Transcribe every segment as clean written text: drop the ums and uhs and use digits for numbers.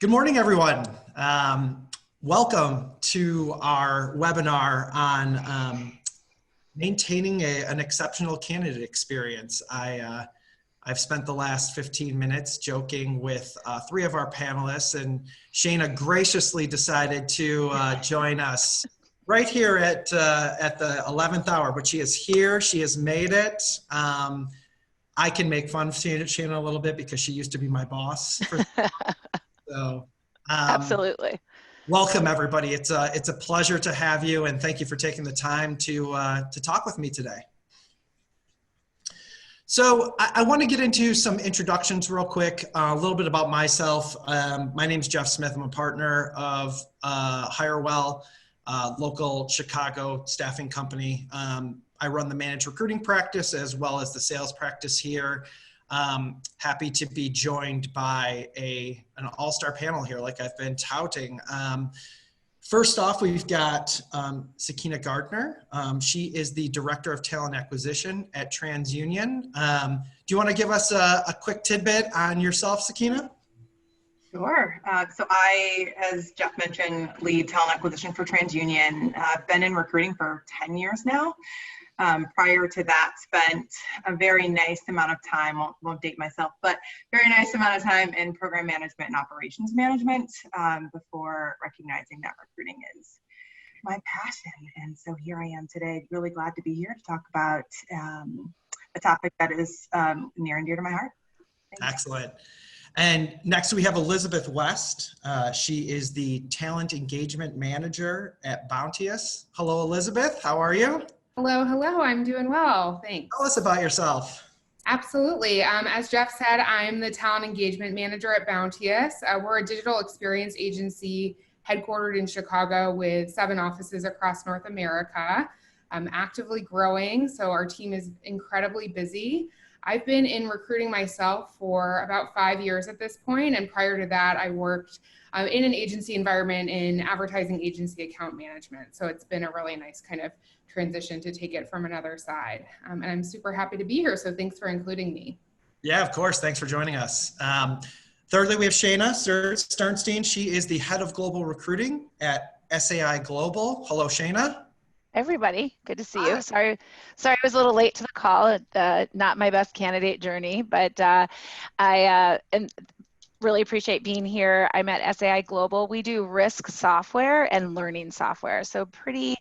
Good morning, everyone. Welcome to our webinar on maintaining an exceptional candidate experience. I've spent the last 15 minutes joking with three of our panelists, and Shana graciously decided to join us right here at the 11th hour, but she is here, she has made it. I can make fun of Shana a little bit because she used to be my boss. So, absolutely. Welcome, everybody. It's a pleasure to have you, and thank you for taking the time to talk with me today. So I want to get into some introductions real quick, a little bit about myself. My name is Jeff Smith. I'm a partner of Hirewell, local Chicago staffing company. I run the managed recruiting practice as well as the sales practice here. Happy to be joined by an all-star panel here, like I've been touting. First off, we've got Sakena Gardner. She is the Director of Talent Acquisition at TransUnion. Do you want to give us a quick tidbit on yourself, Sakena? Sure. So I, as Jeff mentioned, lead talent acquisition for TransUnion. I've been in recruiting for 10 years now. Prior to that, spent a very nice amount of time, won't date myself, but very nice amount of time in program management and operations management before recognizing that recruiting is my passion. And so here I am today, really glad to be here to talk about a topic that is near and dear to my heart. Excellent. And next we have Elizabeth West. She is the Talent Engagement Manager at Bounteous. Hello, Elizabeth. How are you? Hello, hello. I'm doing well. Thanks. Tell us about yourself. Absolutely. As Jeff said, I'm the Talent Engagement Manager at Bounteous. We're a digital experience agency headquartered in Chicago with 7 offices across North America. Actively growing, so our team is incredibly busy. I've been in recruiting myself for about 5 years at this point, and prior to that, I worked in an agency environment in advertising agency account management. So it's been a really nice kind of transition to take it from another side. And I'm super happy to be here, so thanks for including me. Yeah, of course. Thanks for joining us. Thirdly, we have Shana Sternstein. She is the Head of Global Recruiting at SAI Global. Hello, Shana. Everybody, good to see you. Sorry I was a little late to the call. Not my best candidate journey, but I really appreciate being here. I'm at SAI Global. We do risk software and learning software, so pretty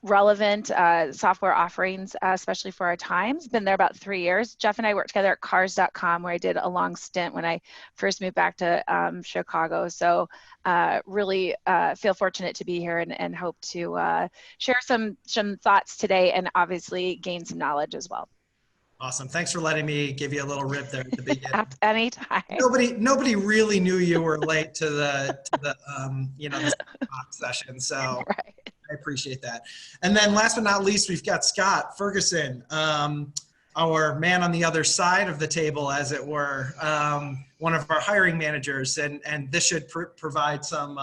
relevant software offerings, especially for our times. Been there about 3 years. Jeff and I worked together at cars.com, where I did a long stint when I first moved back to Chicago. So really feel fortunate to be here and hope to share some thoughts today and obviously gain some knowledge as well. Awesome. Thanks for letting me give you a little rip there at the beginning. Anytime. Nobody really knew you were late to the the session. So right. I appreciate that. And then last but not least, we've got Scott Ferguson, our man on the other side of the table, as it were, one of our hiring managers. And this should provide some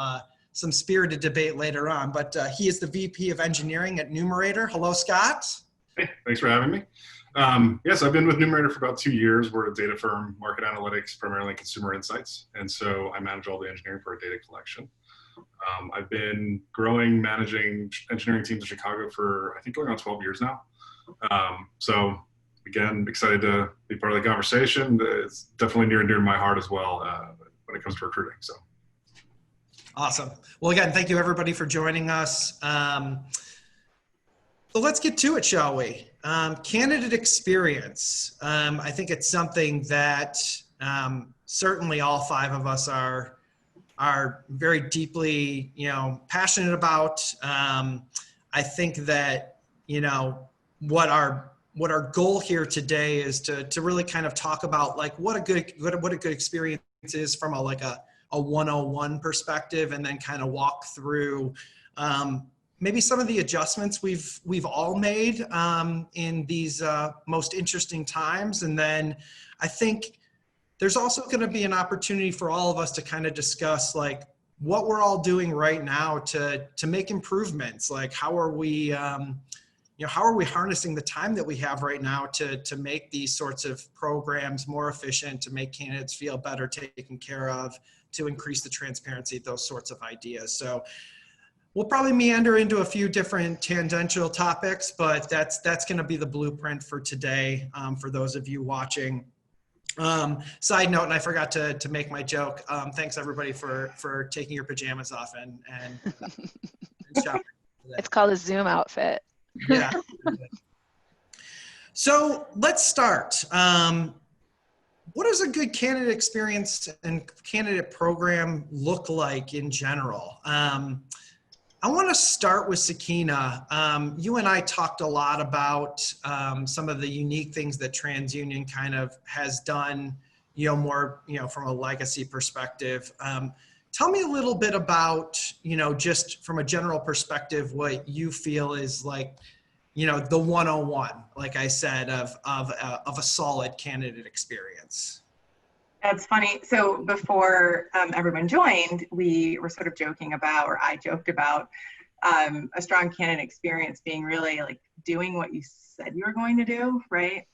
spirited debate later on. But he is the VP of Engineering at Numerator. Hello, Scott. Hey, thanks for having me. Yes, I've been with Numerator for about 2 years. We're a data firm, market analytics, primarily consumer insights. And so I manage all the engineering for our data collection. I've been managing engineering teams in Chicago for, I think, going on 12 years now. So again, excited to be part of the conversation. It's definitely near and dear to my heart as well when it comes to recruiting. So awesome. Well, again, thank you everybody for joining us. So let's get to it, shall we? Candidate experience. I think it's something that certainly all 5 of us are very deeply, passionate about. I think that, what our goal here today is to really kind of talk about like what a good experience is from a 101 perspective, and then kind of walk through maybe some of the adjustments we've all made in these most interesting times. And then I think there's also going to be an opportunity for all of us to kind of discuss like what we're all doing right now to make improvements. Like how are we how are we harnessing the time that we have right now to make these sorts of programs more efficient, to make candidates feel better taken care of, to increase the transparency, those sorts of ideas. So we'll probably meander into a few different tangential topics, but that's going to be the blueprint for today for those of you watching. Side note, and I forgot to make my joke. Thanks everybody for taking your pajamas off and shopping. It's called a Zoom outfit. Yeah. So let's start. What does a good candidate experience and candidate program look like in general? I want to start with Sakena. You and I talked a lot about some of the unique things that TransUnion kind of has done, more, from a legacy perspective. Tell me a little bit about, just from a general perspective, what you feel is like, the 101, like I said, of a solid candidate experience. That's funny. So before everyone joined, we were sort of joking about, or I joked about, a strong candidate experience being really like doing what you said you were going to do, right?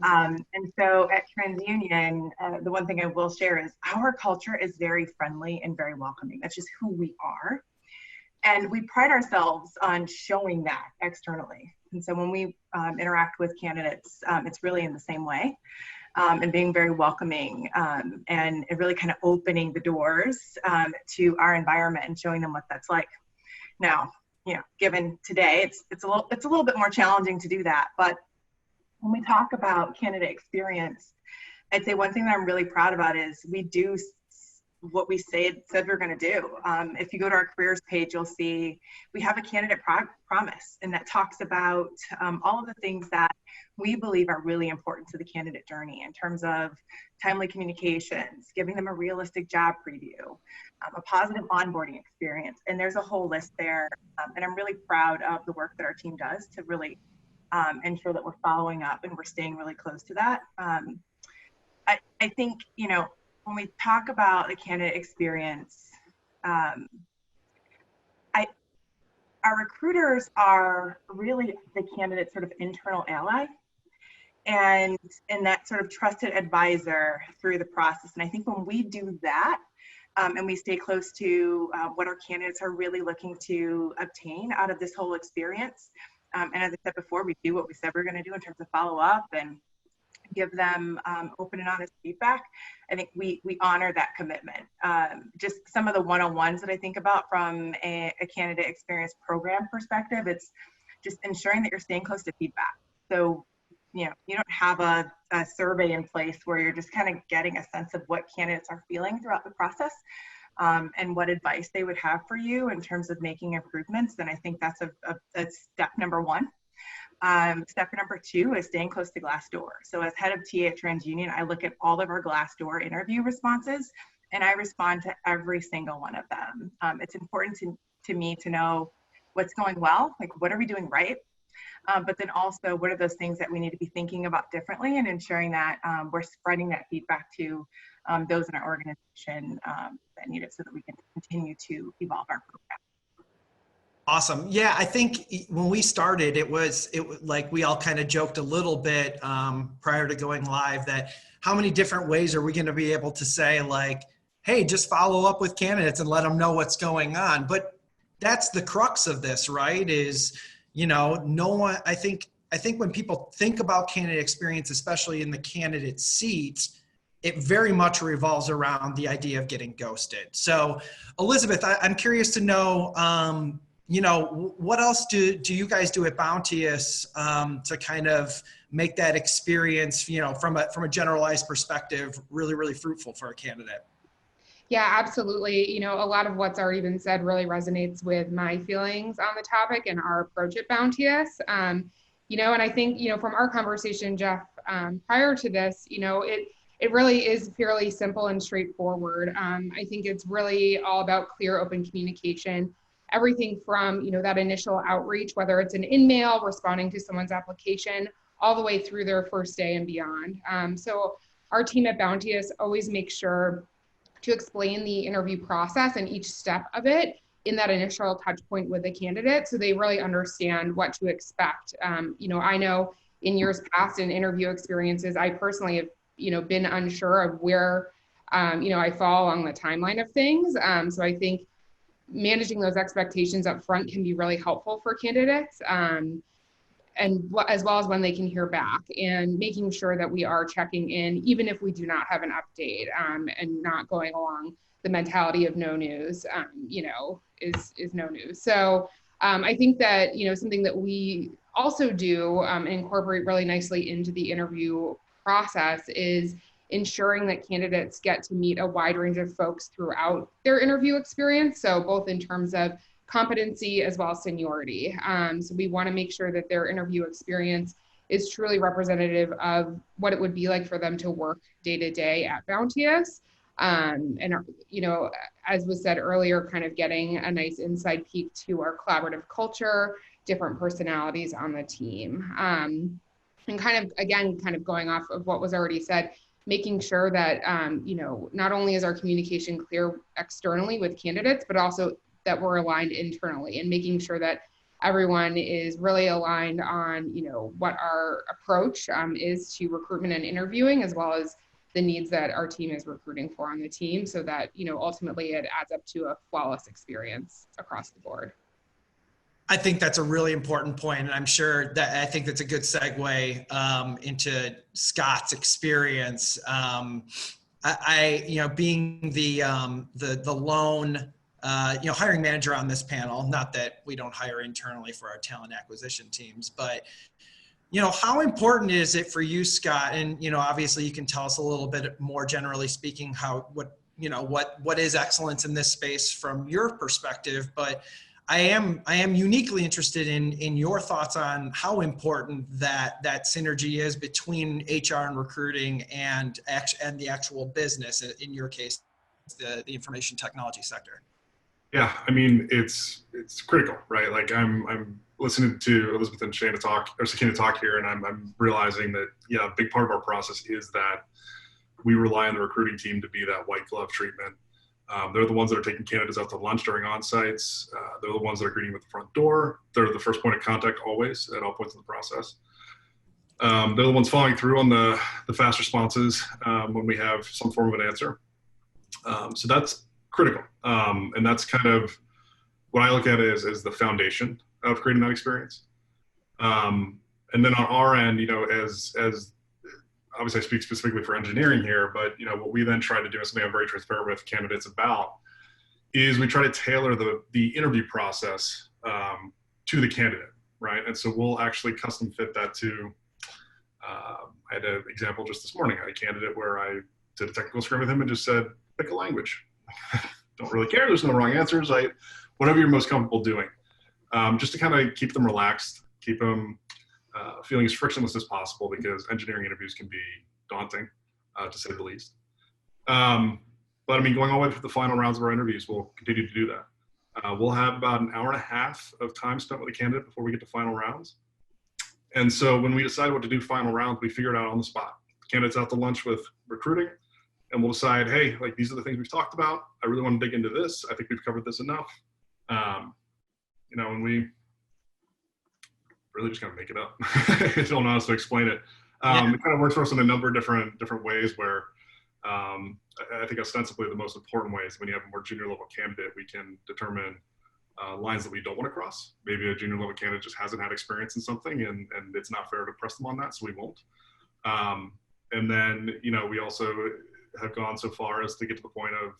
And so at TransUnion, the one thing I will share is our culture is very friendly and very welcoming. That's just who we are. And we pride ourselves on showing that externally. And so when we interact with candidates, it's really in the same way, and being very welcoming, and really kind of opening the doors to our environment and showing them what that's like. Now, given today, it's a little bit more challenging to do that. But when we talk about candidate experience, I'd say one thing that I'm really proud about is we do what we said we're going to do. If you go to our careers page, you'll see we have a candidate promise, and that talks about all of the things that we believe are really important to the candidate journey in terms of timely communications, giving them a realistic job preview, a positive onboarding experience, and there's a whole list there. And I'm really proud of the work that our team does to really ensure that we're following up and we're staying really close to that. I think, when we talk about the candidate experience, our recruiters are really the candidate's sort of internal ally and that sort of trusted advisor through the process. And I think when we do that, and we stay close to what our candidates are really looking to obtain out of this whole experience, and as I said before, we do what we said we're going to do in terms of follow up and give them open and honest feedback. I think we honor that commitment. Just some of the one-on-ones that I think about from a candidate experience program perspective, it's just ensuring that you're staying close to feedback. So, you don't have a survey in place where you're just kind of getting a sense of what candidates are feeling throughout the process, and what advice they would have for you in terms of making improvements. Then I think that's a step number one. Step number two is staying close to Glassdoor. So as head of TA at TransUnion, I look at all of our Glassdoor interview responses, and I respond to every single one of them. It's important to me to know what's going well, like what are we doing right? But then also what are those things that we need to be thinking about differently, and ensuring that we're spreading that feedback to those in our organization that need it, so that we can continue to evolve our program. Awesome. Yeah, I think when we started, it was like we all kind of joked a little bit prior to going live that how many different ways are we going to be able to say like, hey, just follow up with candidates and let them know what's going on. But that's the crux of this, right? Is, no one, I think when people think about candidate experience, especially in the candidate seats, it very much revolves around the idea of getting ghosted. So Elizabeth, I'm curious to know, what else do you guys do at Bounteous to kind of make that experience, from a generalized perspective, really, really fruitful for a candidate? Yeah, absolutely. A lot of what's already been said really resonates with my feelings on the topic and our approach at Bounteous. And I think, from our conversation, Jeff, prior to this, it really is fairly simple and straightforward. I think it's really all about clear, open communication. Everything from, that initial outreach, whether it's an in-mail, responding to someone's application, all the way through their first day and beyond. So our team at Bounteous always makes sure to explain the interview process and each step of it in that initial touch point with the candidate, so they really understand what to expect. You know, I know in years past in interview experiences, I personally have, you know, been unsure of where, you know, I fall along the timeline of things. So I think managing those expectations up front can be really helpful for candidates, and as well as when they can hear back, and making sure that we are checking in, even if we do not have an update, and not going along the mentality of no news, you know, is no news. So I think that, you know, something that we also do and incorporate really nicely into the interview process is ensuring that candidates get to meet a wide range of folks throughout their interview experience. So both in terms of competency as well as seniority. So we want to make sure that their interview experience is truly representative of what it would be like for them to work day to day at Bounteous. And, you know, as was said earlier, kind of getting a nice inside peek to our collaborative culture, different personalities on the team. And kind of, again, kind of going off of what was already said, making sure that, you know, not only is our communication clear externally with candidates, but also that we're aligned internally, and making sure that everyone is really aligned on, you know, what our approach is to recruitment and interviewing, as well as the needs that our team is recruiting for on the team, so that, you know, ultimately it adds up to a flawless experience across the board. I think that's a really important point, and I'm sure that I think that's a good segue into Scott's experience. I you know, being the lone you know, hiring manager on this panel, not that we don't hire internally for our talent acquisition teams, but you know, how important is it for you, Scott? And you know, obviously, you can tell us a little bit more generally speaking what is excellence in this space from your perspective, but I am uniquely interested in your thoughts on how important that synergy is between HR and recruiting and the actual business, in your case, the information technology sector. Yeah, I mean, it's critical, right? Like I'm listening to Elizabeth and Shana talk, or Sakena talk here, and I'm realizing that, yeah, a big part of our process is that we rely on the recruiting team to be that white glove treatment. They're the ones that are taking candidates out to lunch during on-sites. They're the ones that are greeting them at the front door. They're the first point of contact always at all points in the process. They're the ones following through on the fast responses when we have some form of an answer. So that's critical. And that's kind of what I look at as the foundation of creating that experience. And then on our end, you know, as obviously I speak specifically for engineering here, but you know, what we then try to do, is something I'm very transparent with candidates about, is we try to tailor the interview process to the candidate, right? And so we'll actually custom fit that to, I had an example just this morning. I had a candidate where I did a technical screen with him and just said, pick a language. Don't really care, there's no wrong answers, whatever you're most comfortable doing. Just to kind of keep them relaxed, keep them feeling as frictionless as possible, because engineering interviews can be daunting, to say the least. But I mean, going all the way through the final rounds of our interviews, we'll continue to do that. We'll have about an hour and a half of time spent with a candidate before we get to final rounds. And so when we decide what to do final rounds, we figure it out on the spot. The candidate's out to lunch with recruiting, and we'll decide, hey, like, these are the things we've talked about. I really want to dig into this. I think we've covered this enough. You know, and we really just kind of make it up. I don't know how else to explain it. It kind of works for us in a number of different ways, where I think ostensibly the most important way is when you have a more junior level candidate, we can determine lines that we don't want to cross. Maybe a junior level candidate just hasn't had experience in something, and it's not fair to press them on that, so we won't. And then, you know, we also have gone so far as to get to the point of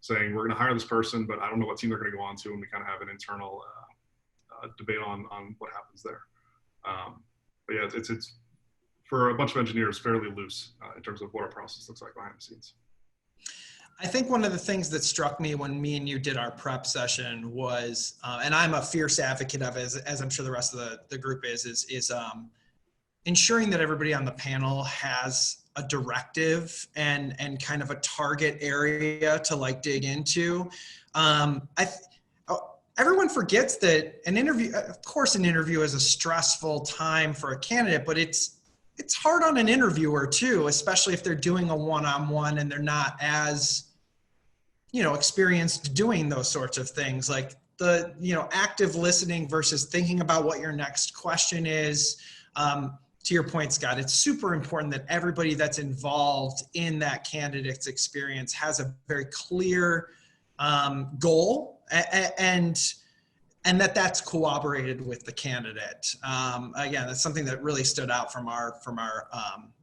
saying, we're going to hire this person, but I don't know what team they're going to go on to, and we kind of have an internal debate on what happens there. But yeah, it's for a bunch of engineers fairly loose in terms of what our process looks like behind the scenes. I think one of the things that struck me when me and you did our prep session was, and I'm a fierce advocate of, as I'm sure the rest of the group is ensuring that everybody on the panel has a directive and kind of a target area to like dig into. Everyone forgets that an interview, of course, an interview is a stressful time for a candidate, but it's hard on an interviewer too, especially if they're doing a one-on-one and they're not as experienced doing those sorts of things, like the, active listening versus thinking about what your next question is. To your point, Scott, it's super important that everybody that's involved in that candidate's experience has a very clear goal, and that's corroborated with the candidate. Again, that's something that really stood out from our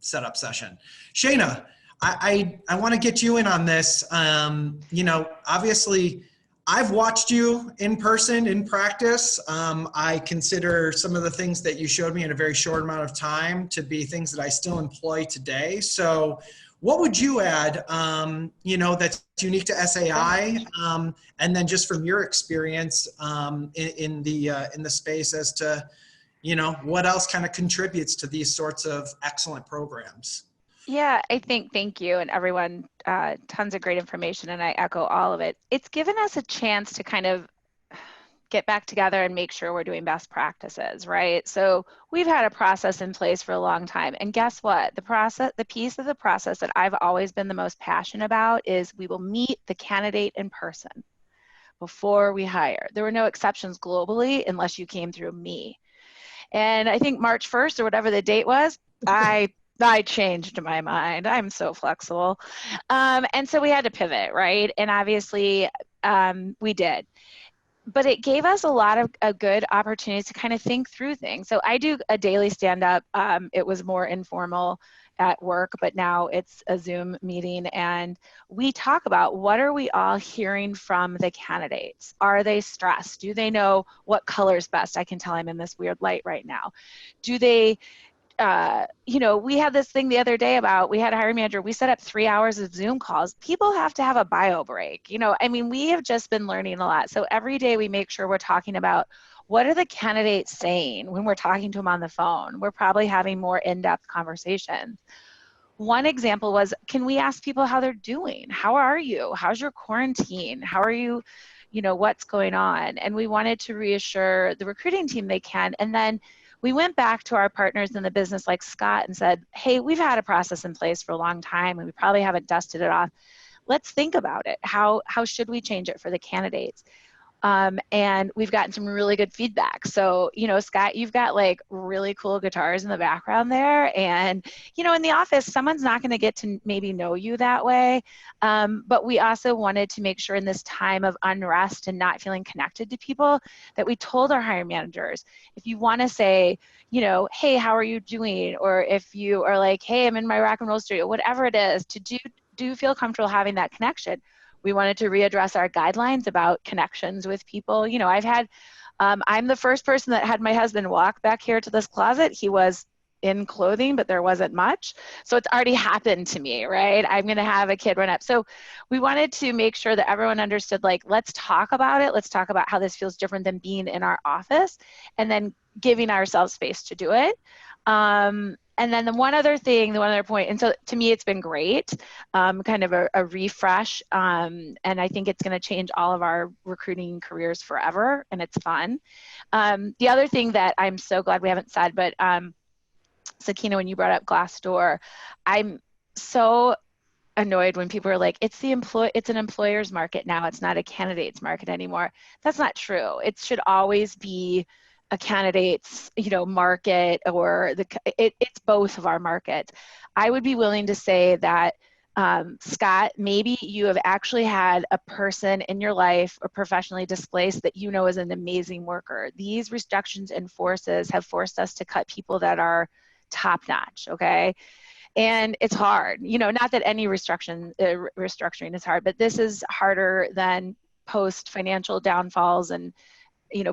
setup session. Shana, I want to get you in on this. Obviously, I've watched you in person, in practice. I consider some of the things that you showed me in a very short amount of time to be things that I still employ today. So what would you add, that's unique to SAI? And then just from your experience in the space as to, what else kind of contributes to these sorts of excellent programs? Yeah, thank you, and everyone, tons of great information, and I echo all of it. It's given us a chance to kind of get back together and make sure we're doing best practices, right? So we've had a process in place for a long time, and guess what? The piece of the process that I've always been the most passionate about is we will meet the candidate in person before we hire. There were no exceptions globally unless you came through me. And I think March 1st or whatever the date was, I changed my mind. I'm so flexible. And so we had to pivot, right? And obviously we did. But it gave us a lot of good opportunities to kind of think through things. So I do a daily stand-up. It was more informal at work, but now it's a Zoom meeting. And we talk about what are we all hearing from the candidates? Are they stressed? Do they know what color's best? I can tell I'm in this weird light right now. Do they... we had this thing the other day about, we had a hiring manager, we set up 3 hours of Zoom calls. People have to have a bio break. We have just been learning a lot. So every day we make sure we're talking about what are the candidates saying when we're talking to them on the phone. We're probably having more in-depth conversations. One example was, can we ask people how they're doing? How are you? How's your quarantine? How are you? What's going on? And we wanted to reassure the recruiting team they can. And then we went back to our partners in the business like Scott and said, hey, we've had a process in place for a long time and we probably haven't dusted it off. Let's think about it. How should we change it for the candidates? And we've gotten some really good feedback. So, Scott, you've got like really cool guitars in the background there. And, in the office, someone's not going to get to maybe know you that way. But we also wanted to make sure in this time of unrest and not feeling connected to people that we told our hiring managers, if you want to say, hey, how are you doing? Or if you are like, hey, I'm in my rock and roll studio, whatever it is, to do feel comfortable having that connection. We wanted to readdress our guidelines about connections with people. I'm the first person that had my husband walk back here to this closet. He was in clothing, but there wasn't much. So it's already happened to me, right? I'm going to have a kid run up. So we wanted to make sure that everyone understood, like, let's talk about it. Let's talk about how this feels different than being in our office, and then giving ourselves space to do it. And then the one other point, and so to me, it's been great, kind of a refresh. And I think it's going to change all of our recruiting careers forever, and it's fun. The other thing that I'm so glad we haven't said, but Sakena, when you brought up Glassdoor, I'm so annoyed when people are like, it's an employer's market now, it's not a candidate's market anymore. That's not true. It should always be a candidate's market, or it's both of our markets. I would be willing to say that Scott, maybe you have actually had a person in your life or professionally displaced that is an amazing worker. These restrictions and forces have forced us to cut people that are top notch, okay? And it's hard, not that any restructuring is hard, but this is harder than post financial downfalls and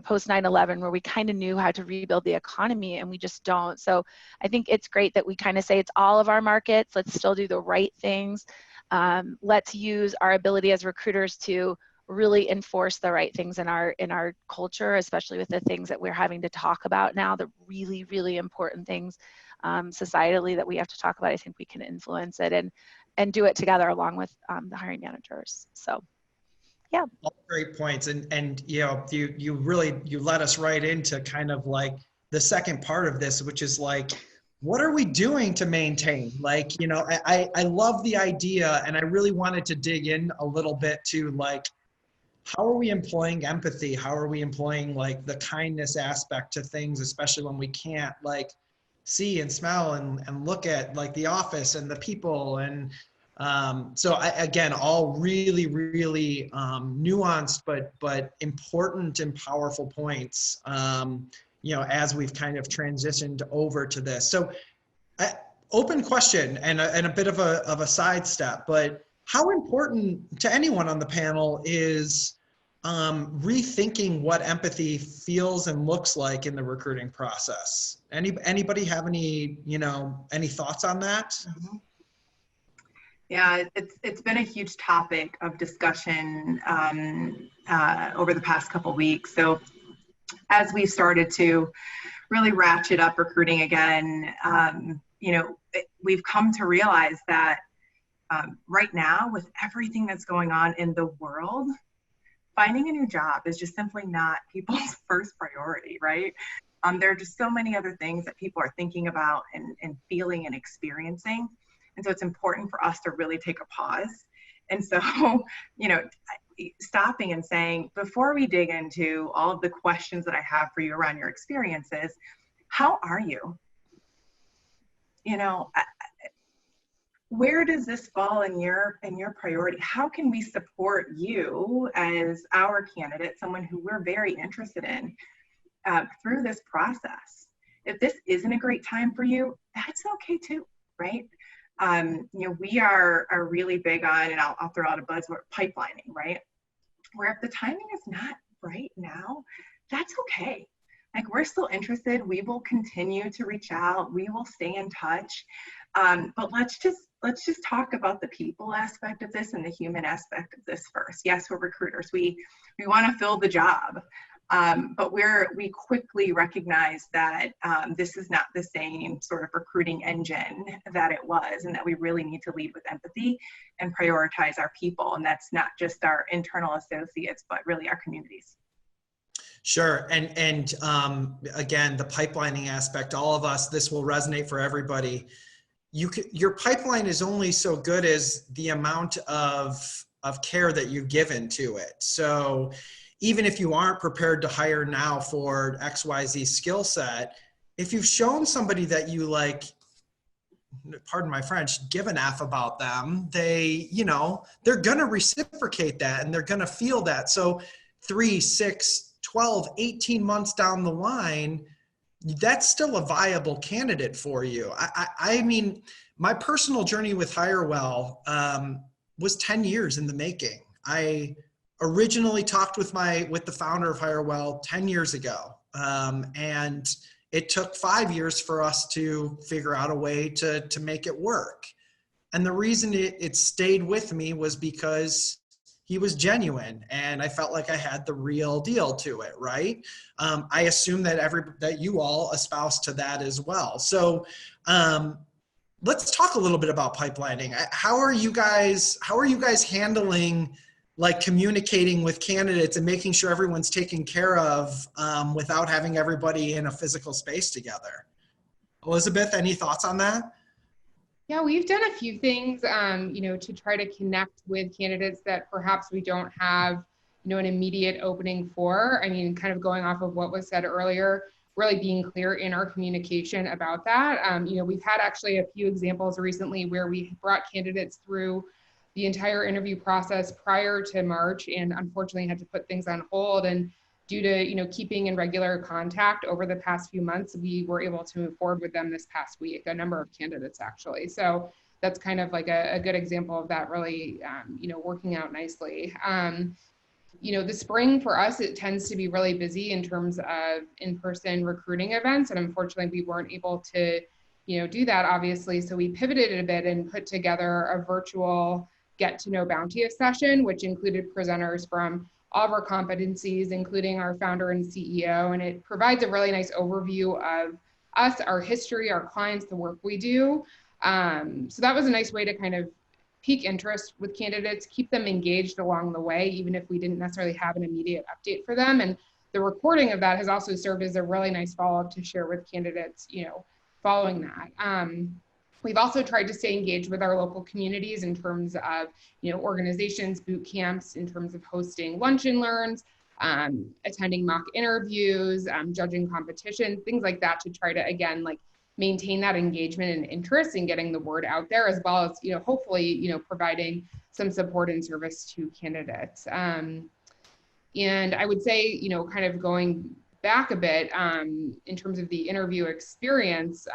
post 9/11, where we kind of knew how to rebuild the economy and we just don't. So I think it's great that we kind of say it's all of our markets. Let's still do the right things. Let's use our ability as recruiters to really enforce the right things in our culture, especially with the things that we're having to talk about now, the really, really important things societally that we have to talk about. I think we can influence it and do it together along with the hiring managers. So. Yeah. All great points. And you led us right into kind of like the second part of this, which is like, what are we doing to maintain? Like, you know, I love the idea, and I really wanted to dig in a little bit to like, how are we employing empathy? How are we employing like the kindness aspect to things, especially when we can't like see and smell and look at like the office and the people. And so again, all really, really nuanced, but important and powerful points, you know, as we've kind of transitioned over to this. So open question and a bit of a sidestep, but how important to anyone on the panel is rethinking what empathy feels and looks like in the recruiting process? Anybody have any, you know, any thoughts on that? Mm-hmm. Yeah, it's been a huge topic of discussion over the past couple of weeks. So as we started to really ratchet up recruiting again, you know, we've come to realize that right now, with everything that's going on in the world, finding a new job is just simply not people's first priority, right? There are just so many other things that people are thinking about and feeling and experiencing. And so it's important for us to really take a pause. And so, you know, stopping and saying, before we dig into all of the questions that I have for you around your experiences, how are you? You know, where does this fall in your priority? How can we support you as our candidate, someone who we're very interested in, through this process? If this isn't a great time for you, that's okay too, right? You know, we are really big on, and I'll throw out a buzzword, pipelining, right? Where if the timing is not right now, that's okay. Like, we're still interested. We will continue to reach out. We will stay in touch. But let's just talk about the people aspect of this and the human aspect of this first. Yes, we're recruiters. We want to fill the job. But we quickly recognize that this is not the same sort of recruiting engine that it was, and that we really need to lead with empathy and prioritize our people. And that's not just our internal associates, but really our communities. Sure. And again, the pipelining aspect, all of us, this will resonate for everybody. Your pipeline is only so good as the amount of care that you've given to it. So even if you aren't prepared to hire now for XYZ skill set, if you've shown somebody that you like, pardon my French, give an F about them, they, you know, they're going to reciprocate that and they're going to feel that. So 3, 6, 12, 18 months down the line, that's still a viable candidate for you. I mean, my personal journey with Hirewell was 10 years in the making. I originally talked with the founder of Hirewell 10 years ago. And it took 5 years for us to figure out a way to make it work. And the reason it stayed with me was because he was genuine and I felt like I had the real deal to it, right? I assume that you all espouse to that as well. So let's talk a little bit about pipelining. How are you guys handling like communicating with candidates and making sure everyone's taken care of without having everybody in a physical space together? Elizabeth, any thoughts on that? Yeah, we've done a few things, you know, to try to connect with candidates that perhaps we don't have, you know, an immediate opening for. I mean, kind of going off of what was said earlier, really being clear in our communication about that. You know, we've had actually a few examples recently where we brought candidates through the entire interview process prior to March and unfortunately had to put things on hold. And due to, you know, keeping in regular contact over the past few months, we were able to move forward with them this past week, a number of candidates actually. So that's kind of like a good example of that really, you know, working out nicely. You know, the spring for us, it tends to be really busy in terms of in-person recruiting events. And unfortunately, we weren't able to, you know, do that obviously. So we pivoted a bit and put together a virtual get to know Bounteous session, which included presenters from all of our competencies, including our founder and CEO. And it provides a really nice overview of us, our history, our clients, the work we do. So that was a nice way to kind of pique interest with candidates, keep them engaged along the way, even if we didn't necessarily have an immediate update for them. And the recording of that has also served as a really nice follow-up to share with candidates, you know, following that. We've also tried to stay engaged with our local communities in terms of, organizations, boot camps, in terms of hosting lunch and learns, attending mock interviews, judging competitions, things like that, to try to, again, like maintain that engagement and interest in getting the word out there, as well as, hopefully, providing some support and service to candidates. And I would say, kind of going back a bit, in terms of the interview experience,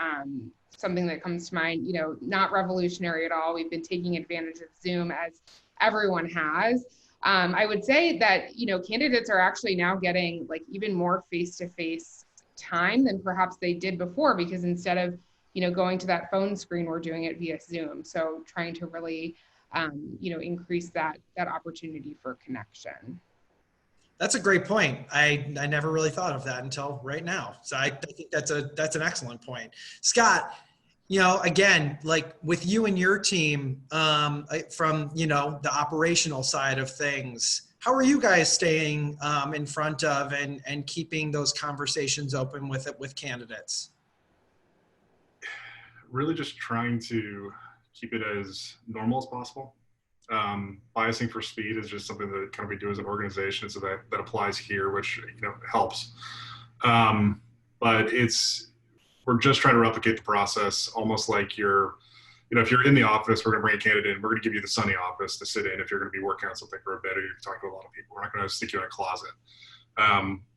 something that comes to mind, not revolutionary at all. We've been taking advantage of Zoom, as everyone has. I would say that, candidates are actually now getting like even more face-to-face time than perhaps they did before, because instead of, going to that phone screen, we're doing it via Zoom. So trying to really, increase that opportunity for connection. That's a great point. I never really thought of that until right now. So I think that's an excellent point. Scott, again, like with you and your team, from, the operational side of things, how are you guys staying in front of and keeping those conversations open with candidates? Really just trying to keep it as normal as possible. Biasing for speed is just something that kind of we do as an organization, so that applies here, which helps. But we're just trying to replicate the process, almost like if you're in the office, we're going to bring a candidate in, we're going to give you the sunny office to sit in if you're going to be working on something for a bit, or you're talking to a lot of people. We're not going to stick you in a closet.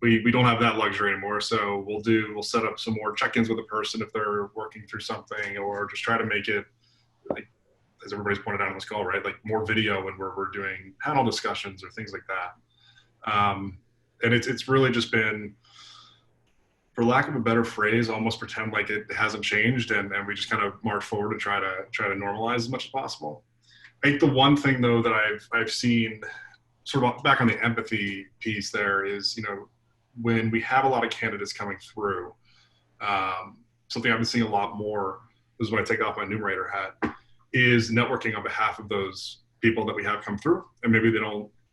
We don't have that luxury anymore, so we'll set up some more check-ins with a person if they're working through something, or just try to make it, like, as everybody's pointed out on this call, right, like more video when we're doing panel discussions or things like that. And it's really just been, for lack of a better phrase, almost pretend like it hasn't changed, and we just kind of march forward and try to normalize as much as possible. I think the one thing though that I've seen, sort of back on the empathy piece there, is when we have a lot of candidates coming through, something I've been seeing a lot more, this is when I take off my numerator hat, is networking on behalf of those people that we have come through, and maybe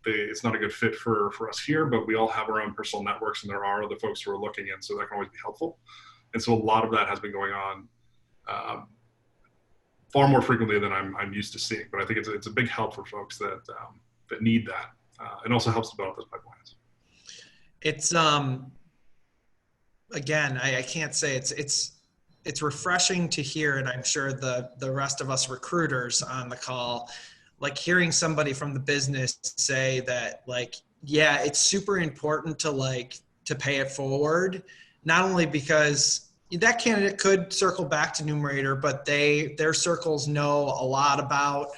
it's not a good fit for us here, but we all have our own personal networks, and there are other folks who are looking in, so that can always be helpful. And so a lot of that has been going on far more frequently than I'm used to seeing. But I think it's a big help for folks that need that, and also helps to build up those pipelines. It's again, I can't say it's refreshing to hear, and I'm sure the rest of us recruiters on the call, like hearing somebody from the business say that, like, yeah, it's super important to pay it forward, not only because that candidate could circle back to Numerator, but their circles know a lot about,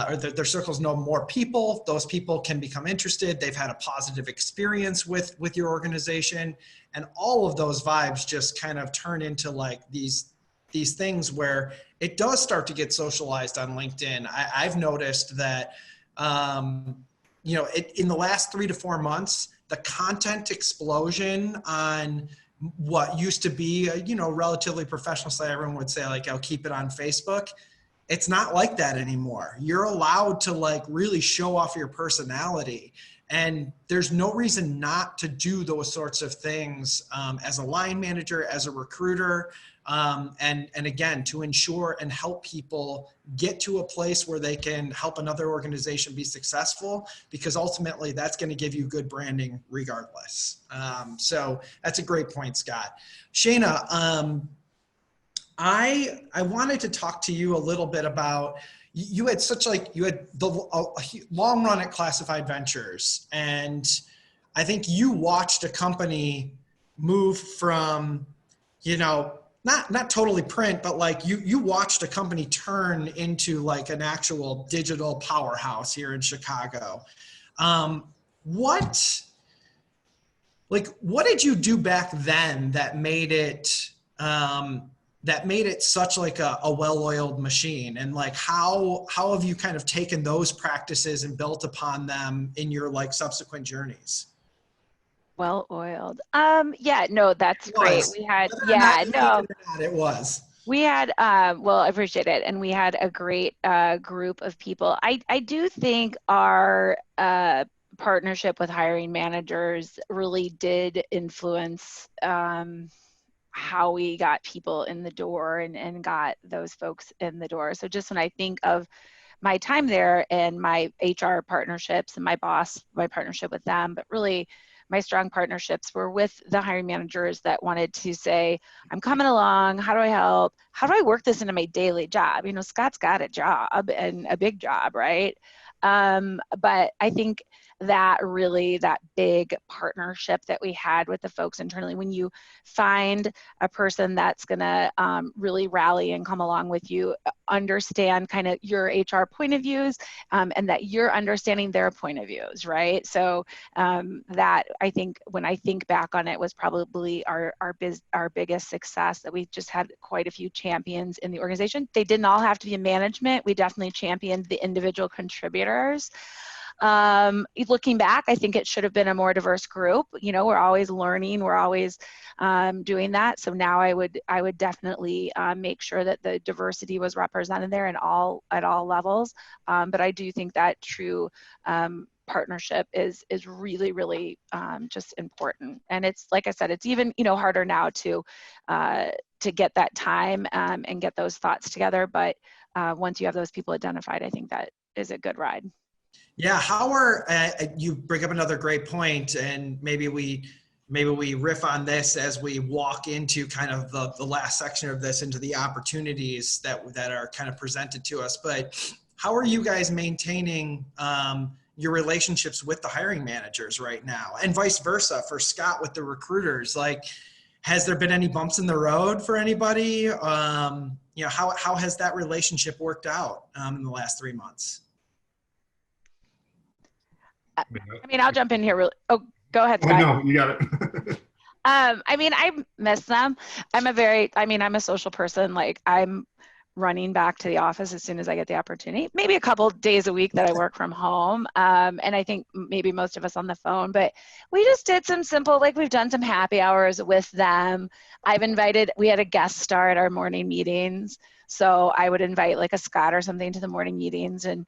or their circles know more people. Those people can become interested. They've had a positive experience with your organization, and all of those vibes just kind of turn into like these things where it does start to get socialized on LinkedIn. I've noticed that, in the last 3 to 4 months, the content explosion on what used to be a, relatively professional site, everyone would say like, I'll keep it on Facebook. It's not like that anymore. You're allowed to like really show off your personality, and there's no reason not to do those sorts of things as a line manager, as a recruiter, and again, to ensure and help people get to a place where they can help another organization be successful, because ultimately that's going to give you good branding regardless. So that's a great point, Scott. Shana, I wanted to talk to you a little bit about, you had the long run at Classified Ventures, and I think you watched a company move from, not totally print, but like you watched a company turn into like an actual digital powerhouse here in Chicago. What did you do back then that made it such like a well-oiled machine? And like, how have you kind of taken those practices and built upon them in your like subsequent journeys? Well-oiled. Yeah, no, that's great. We had, it was. We had, well, I appreciate it. And we had a great group of people. I do think our partnership with hiring managers really did influence how we got people in the door and got those folks in the door. So just when I think of my time there and my HR partnerships and my boss, my partnership with them, but really my strong partnerships were with the hiring managers that wanted to say, I'm coming along, how do I help? How do I work this into my daily job? You know, Scott's got a job and a big job, right? But I think that really, that big partnership that we had with the folks internally, when you find a person that's gonna really rally and come along with you, understand kind of your HR point of views, and that you're understanding their point of views, right? So that, I think, when I think back on it, was probably our biggest success, that we just had quite a few champions in the organization. They didn't all have to be in management. We definitely championed the individual contributors. Looking back, I think it should have been a more diverse group. You know, we're always learning, we're always doing that. So now I would definitely make sure that the diversity was represented there at all levels. But I do think that true partnership is really, really just important. And it's, like I said, it's even, you know, harder now to get that time and get those thoughts together. But once you have those people identified, I think that is a good ride. Yeah, how are you bring up another great point, and maybe we riff on this as we walk into kind of the last section of this, into the opportunities that are kind of presented to us. But how are you guys maintaining your relationships with the hiring managers right now, and vice versa for Scott with the recruiters? Like, has there been any bumps in the road for anybody? You know, how has that relationship worked out in the last 3 months? I mean, I'll jump in here. Oh, go ahead, Scott. Oh, no, you got it. I mean, I miss them. I'm a social person. Like, I'm running back to the office as soon as I get the opportunity. Maybe a couple days a week that I work from home. And I think maybe most of us on the phone, but we just did some simple, like, we've done some happy hours with them. We had a guest star at our morning meetings. So I would invite like a Scott or something to the morning meetings. And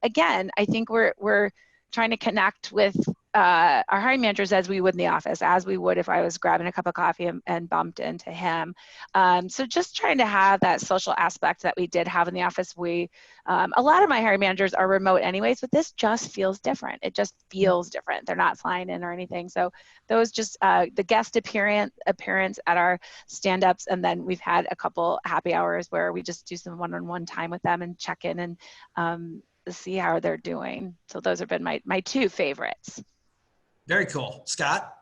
again, I think we're trying to connect with our hiring managers as we would in the office, as we would if I was grabbing a cup of coffee and bumped into him. So just trying to have that social aspect that we did have in the office. A lot of my hiring managers are remote anyways, but this just feels different. It just feels different. They're not flying in or anything. So those just the guest appearance at our stand-ups, and then we've had a couple happy hours where we just do some one-on-one time with them and check in and to see how they're doing. So those have been my two favorites. Very cool. Scott?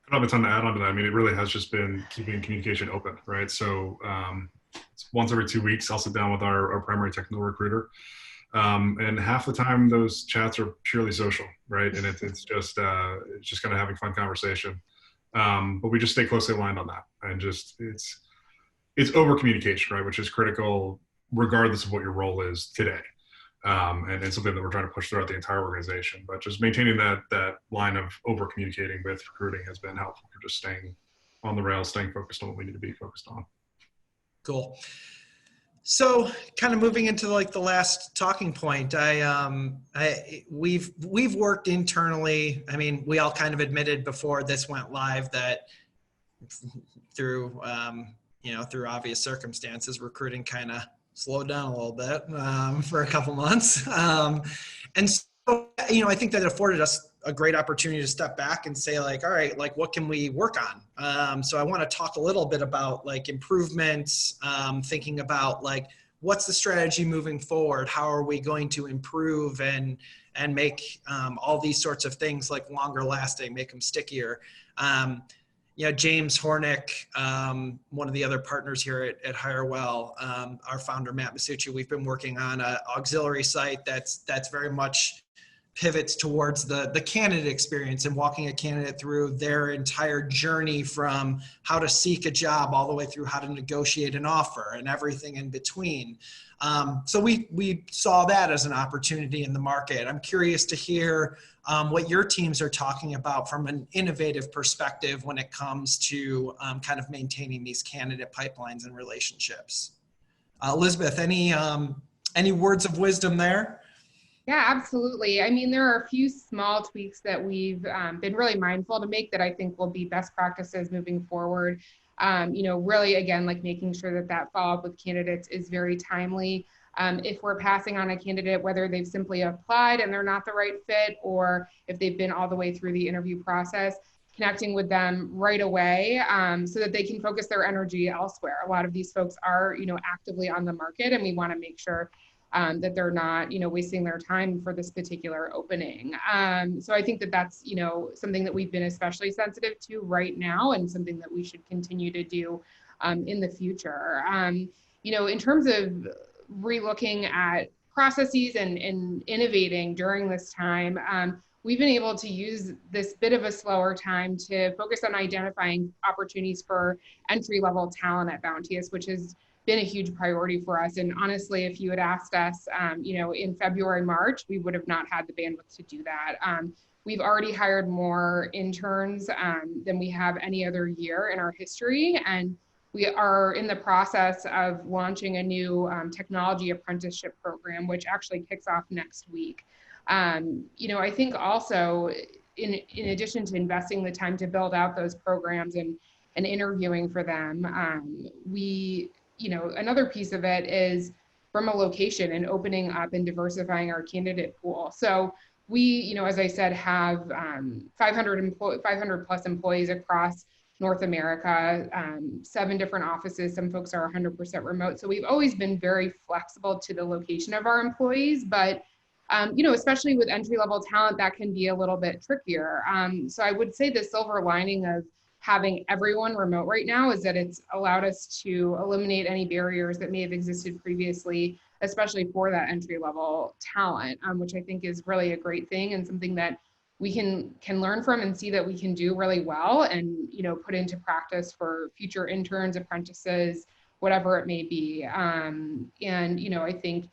I don't have a ton to add on to that. I mean, it really has just been keeping communication open, right? So once every 2 weeks, I'll sit down with our primary technical recruiter. And half the time those chats are purely social, right? And it's just kind of having fun conversation. But we just stay closely aligned on that. And just, it's over communication, right? Which is critical regardless of what your role is today. And it's something that we're trying to push throughout the entire organization. But just maintaining that line of over communicating with recruiting has been helpful for just staying on the rails, staying focused on what we need to be focused on. Cool. So kind of moving into like the last talking point, we've worked internally. I mean, we all kind of admitted before this went live that through obvious circumstances, recruiting kind of slowed down a little bit for a couple months. And so, I think that afforded us a great opportunity to step back and say like, all right, like what can we work on? So I want to talk a little bit about like improvements, thinking about like, what's the strategy moving forward? How are we going to improve and make all these sorts of things like longer lasting, make them stickier? James Hornick, one of the other partners here at Hirewell, our founder, Matt Masucci, we've been working on an auxiliary site that's very much pivots towards the candidate experience and walking a candidate through their entire journey from how to seek a job all the way through how to negotiate an offer and everything in between. So we saw that as an opportunity in the market. I'm curious to hear what your teams are talking about from an innovative perspective when it comes to kind of maintaining these candidate pipelines and relationships. Elizabeth, any words of wisdom there? Yeah, absolutely. I mean, there are a few small tweaks that we've been really mindful to make that I think will be best practices moving forward. Really, again, like making sure that that follow-up with candidates is very timely. If we're passing on a candidate, whether they've simply applied and they're not the right fit, or if they've been all the way through the interview process, connecting with them right away so that they can focus their energy elsewhere. A lot of these folks are, actively on the market, and we want to make sure that they're not, wasting their time for this particular opening. So I think that that's, something that we've been especially sensitive to right now, and something that we should continue to do in the future. In terms of relooking at processes and innovating during this time, we've been able to use this bit of a slower time to focus on identifying opportunities for entry-level talent at Bounteous, which has been a huge priority for us. And honestly, if you had asked us, in February, March, we would have not had the bandwidth to do that. We've already hired more interns than we have any other year in our history. And we are in the process of launching a new technology apprenticeship program, which actually kicks off next week. I think also, in addition to investing the time to build out those programs and interviewing for them, another piece of it is from a location and opening up and diversifying our candidate pool. So we, as I said, have 500 plus employees across North America, 7 different offices. Some folks are 100% remote. So we've always been very flexible to the location of our employees, but especially with entry-level talent, that can be a little bit trickier. So I would say the silver lining of having everyone remote right now is that it's allowed us to eliminate any barriers that may have existed previously, especially for that entry-level talent, which I think is really a great thing and something that we can learn from and see that we can do really well and, put into practice for future interns, apprentices, whatever it may be. I think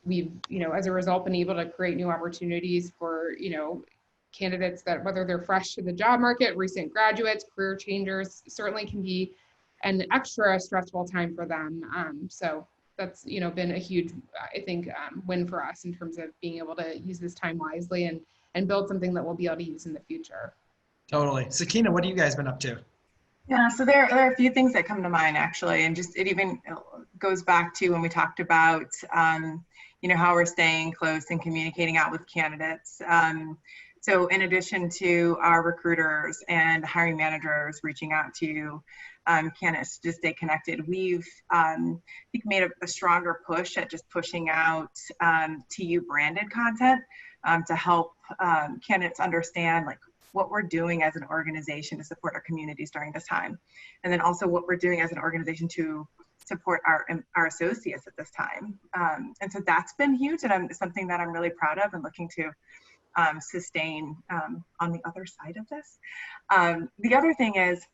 we've, as a result, been able to create new opportunities for, candidates that, whether they're fresh to the job market, recent graduates, career changers, certainly can be an extra stressful time for them. So that's, been a huge, I think, win for us in terms of being able to use this time wisely and build something that we'll be able to use in the future. Totally. Sakena, what have you guys been up to? Yeah, so there are a few things that come to mind, actually, and just it even goes back to when we talked about, how we're staying close and communicating out with candidates. So in addition to our recruiters and hiring managers reaching out to candidates to stay connected, we've I think made a stronger push at just pushing out TU branded content to help candidates understand what we're doing as an organization to support our communities during this time, and then also what we're doing as an organization to support our associates at this time. And so that's been huge, and something that I'm really proud of and looking to sustain on the other side of this. The other thing is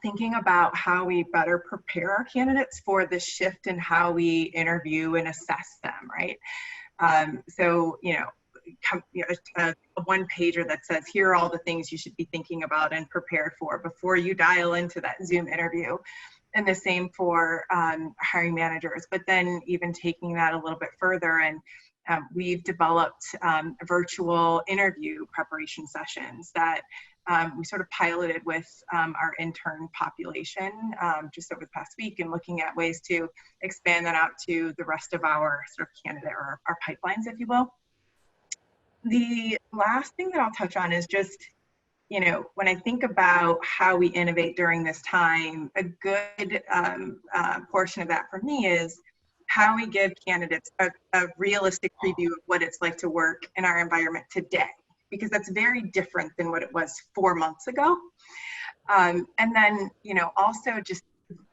thinking about how we better prepare our candidates for the shift in how we interview and assess them, right? A one-pager that says, here are all the things you should be thinking about and prepared for before you dial into that Zoom interview. And the same for hiring managers, but then even taking that a little bit further, and we've developed virtual interview preparation sessions that we sort of piloted with our intern population just over the past week, and looking at ways to expand that out to the rest of our sort of candidate or our pipelines, if you will. The last thing that I'll touch on is just, when I think about how we innovate during this time, a good portion of that for me is how we give candidates a realistic preview of what it's like to work in our environment today, because that's very different than what it was 4 months ago. And then, also just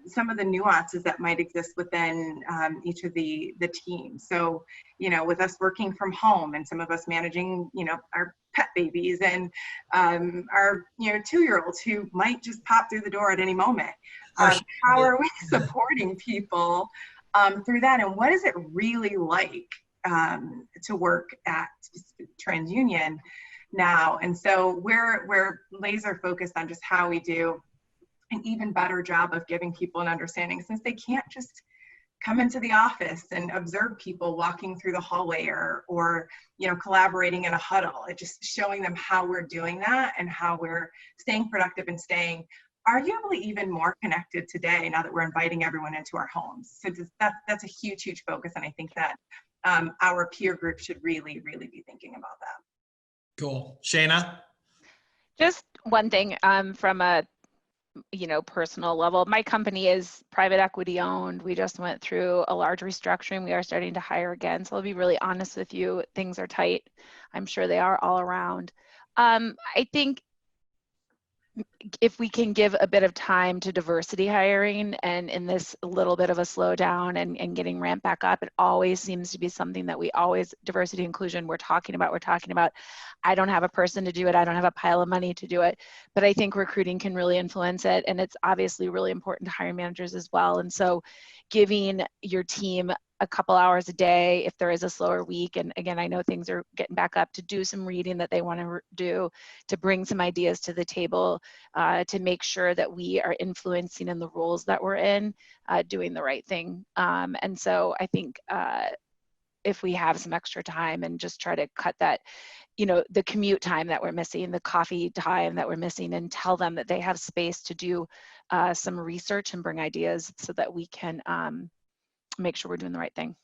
some of the nuances that might exist within each of the teams. So, with us working from home and some of us managing, our pet babies and our, 2-year-olds who might just pop through the door at any moment. How are we supporting people through that? And what is it really like to work at TransUnion now? And so we're laser focused on just how we do an even better job of giving people an understanding, since they can't just come into the office and observe people walking through the hallway or collaborating in a huddle. It's just showing them how we're doing that and how we're staying productive and staying arguably even more connected today now that we're inviting everyone into our homes. So that's a huge focus. And I think that our peer group should really be thinking about that. Cool. Shana? Just one thing from a personal level. My company is private equity owned. We just went through a large restructuring. We are starting to hire again. So I'll be really honest with you, things are tight. I'm sure they are all around. I think if we can give a bit of time to diversity hiring and in this little bit of a slowdown and getting ramped back up, it always seems to be something that we always, diversity inclusion, we're talking about. I don't have a person to do it. I don't have a pile of money to do it, but I think recruiting can really influence it. And it's obviously really important to hiring managers as well. And so giving your team a couple hours a day, if there is a slower week, and again, I know things are getting back up, to do some reading that they want to do, to bring some ideas to the table, to make sure that we are influencing in the roles that we're in, doing the right thing. And so I think if we have some extra time and just try to cut that, the commute time that we're missing, the coffee time that we're missing, and tell them that they have space to do some research and bring ideas so that we can make sure we're doing the right thing.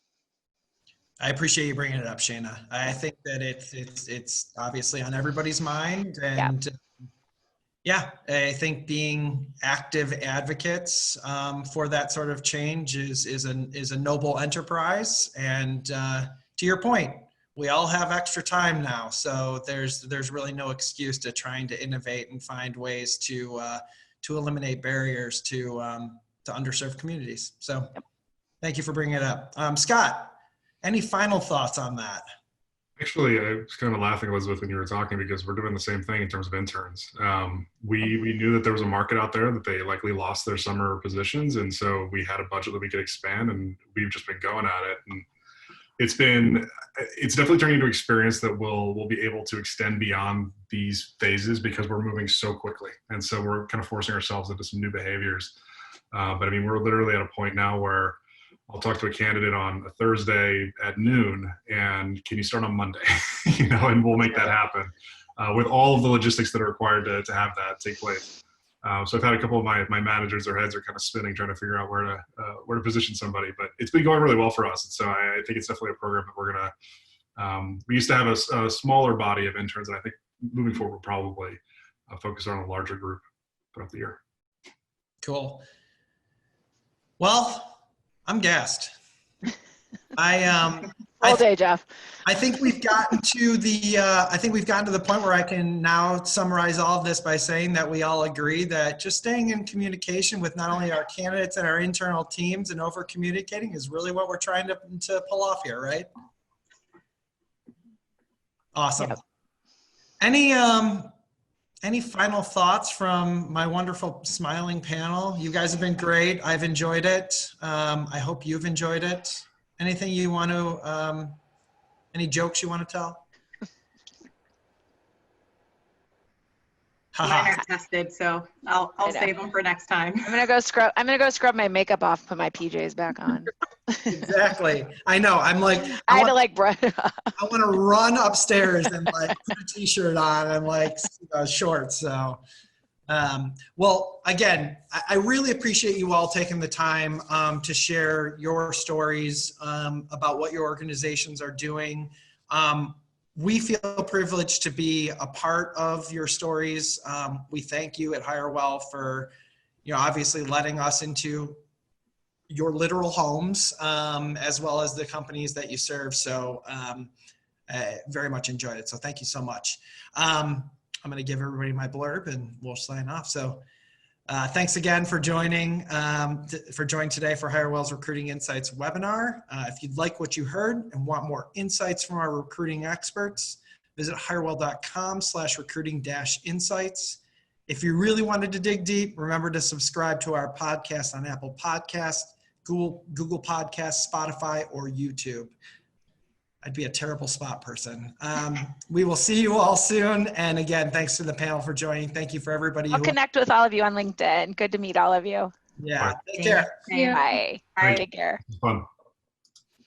I appreciate you bringing it up, Shana. I think that it's obviously on everybody's mind, and I think being active advocates for that sort of change is a noble enterprise. And to your point, we all have extra time now, so there's really no excuse to trying to innovate and find ways to eliminate barriers to underserved communities. So. Yep. Thank you for bringing it up. Scott, any final thoughts on that? Actually, I was kind of laughing, Elizabeth, when you were talking, because we're doing the same thing in terms of interns. We knew that there was a market out there, that they likely lost their summer positions. And so we had a budget that we could expand, and we've just been going at it. And it's definitely turning into an experience that we'll be able to extend beyond these phases, because we're moving so quickly. And so we're kind of forcing ourselves into some new behaviors. But I mean, we're literally at a point now where I'll talk to a candidate on a Thursday at noon, and can you start on Monday? And we'll make that happen with all of the logistics that are required to have that take place. So I've had a couple of my managers, their heads are kind of spinning, trying to figure out where to position somebody, but it's been going really well for us. And so I think it's definitely a program that we're gonna, we used to have a smaller body of interns, and I think moving forward, we'll probably focus on a larger group throughout the year. Cool. Well, I'm gassed. All day, Jeff. I think we've gotten to the point where I can now summarize all of this by saying that we all agree that just staying in communication with not only our candidates and our internal teams and over communicating is really what we're trying to pull off here, right? Awesome. Yep. Any final thoughts from my wonderful smiling panel? You guys have been great. I've enjoyed it. I hope you've enjoyed it. Anything you want to, any jokes you want to tell? Mine are tested, so I'll save them for next time. I'm gonna go scrub my makeup off, put my PJs back on. Exactly. I know. I'm like, I want to run upstairs and like put a t-shirt on and like shorts. So, well, again, I really appreciate you all taking the time to share your stories about what your organizations are doing. We feel privileged to be a part of your stories. We thank you at Hirewell for, obviously letting us into your literal homes, as well as the companies that you serve. So very much enjoyed it. So thank you so much. I'm going to give everybody my blurb and we'll sign off. So thanks again for joining today for Hirewell's Recruiting Insights webinar. If you'd like what you heard and want more insights from our recruiting experts, visit hirewell.com/recruiting-insights. If you really wanted to dig deep, remember to subscribe to our podcast on Apple Podcasts, Google Podcasts, Spotify, or YouTube. I'd be a terrible spot person. We will see you all soon. And again, thanks to the panel for joining. Thank you for everybody. I'll connect with all of you on LinkedIn. Good to meet all of you. Yeah. Bye. Take care. Same. Bye. Bye. Take care. Fun.